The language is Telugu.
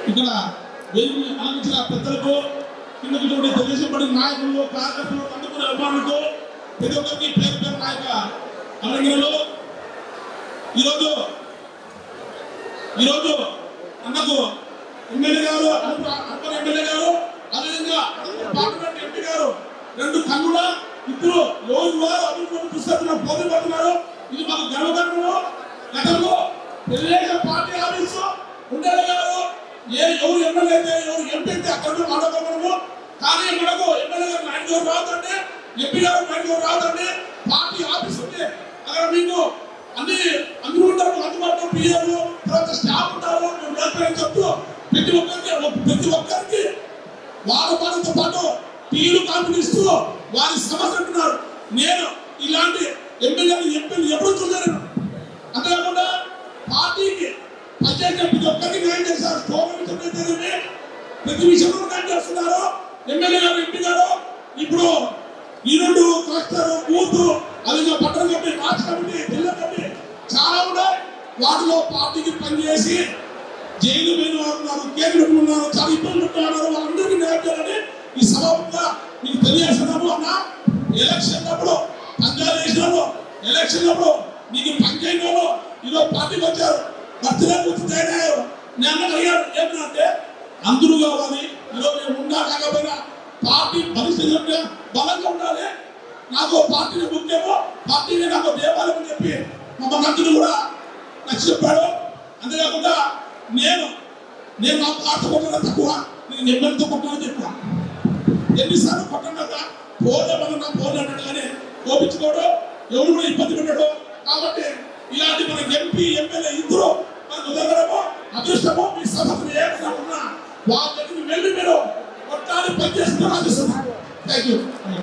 ఇక్కడ వెలుగు ఆలోచించిన పెద్దలకు కిందకి తెలుగుదేశం పడిన నాయకులు కార్యకర్తలు అందుకునే అభిమానులకు ప్రతి ఒక్కరికి పేరు పేరు నాయక అలంగిరలో ఈరోజు అన్నకు ఎమ్మెల్యే గారు అప్పటి ఎమ్మెల్యే గారు అదేవిధంగా పార్లమెంట్ ఎంపీ గారు రెండు కన్నుల ఇప్పుడు రోజు వారు అభివృద్ధి పుస్తకం పోటీ పడుతున్నారు. ఇది మాకు గర్వకారణము. గతంలో తెలుగుదేశం పార్టీ ఆఫీసు ఉండేది గారు ఎవరు ఎమ్మెల్యే అయితే ఎవరు ఎంపీ అయితే అక్కడ మాట్లాడగలము. కానీ మనకు ఎమ్మెల్యే గారు 9 రావద్దండి, ఎంపీ గారు 9 రావద్దండి. పార్టీ ఆఫీస్ ఉంటే అక్కడ మీకు అన్ని అందరూ ఉంటారు, అందుబాటులో పిఎలు తర్వాత స్టాఫ్ ఉంటారు. మేము చెప్తూ ప్రతి ఒక్కరికి వాళ్ళ పాలనతో పాటు టీలు కాంపిటిస్తూ వారి సమస్య అంటున్నారు. నేను ఇలాంటి ఎమ్మెల్యేలు ఎంపీలు ఎప్పుడు చూడలేను. అంతేకాకుండా పార్టీకి పనిచేసే ప్రతి ఒక్కరికి న్యాయం చేశారు. ప్రతి విషయంలో న్యాయం చేస్తున్నారు ఎమ్మెల్యే గారు ఎంపీ గారు. ఇప్పుడు ఈ రెండు క్లస్టర్ బూత్ అలాగే పట్టణ కమిటీ రాష్ట్ర కమిటీ జిల్లా కమిటీ చాలా ఉన్నాయి. వాటిలో పార్టీకి పనిచేసి జైలు పోయిన వారు ఉన్నారు, కేంద్రం ఉన్నారు, చాలా ఇబ్బందులు ఉంటున్నారు. వాళ్ళందరికీ న్యాయం చేయాలని ఈ సభగా మీకు తెలియజేస్తున్నాము. అన్న ఎలక్షన్ అప్పుడు పంచాయతీ చేసినాము, ఎలక్షన్ అప్పుడు మీకు పంచాయతీలో ఈరోజు పార్టీకి వచ్చారు, బర్త్డే గుర్తు తయారయ్యారు. నేను అడిగాను ఏమంటే అందరూ కావాలి. ఈరోజు నేను ఉన్నా కాకపోయినా పార్టీ పరిస్థితి బలంగా ఉండాలి. నాకు పార్టీని ముఖ్యమో, పార్టీని నాకు దేవాలయం అని చెప్పి మమ్మల్ని అందరూ కూడా నాకు చెప్పాడు. అంతేకాకుండా నేను నా పార్టీ కొట్టడం తక్కువ, నేను ఎమ్మెల్యేతో కొట్టాలని చెప్పా. ఎన్నిసార్లు కొట్టగా పోలే అన్నాడు కానీ కోపించుకోవడం ఎవరు కూడా ఇబ్బంది పెట్టడం. కాబట్టి ఇలాంటి మన ఎంపీ ఎమ్మెల్యే ఇద్దరు మనకు ఉదరము అదృష్టము. మీ సభకు ఏమైనా ఉన్నా వాళ్ళ దగ్గరికి వెళ్ళి మీరు కొట్టాలి పనిచేస్తున్నారు. Thank you.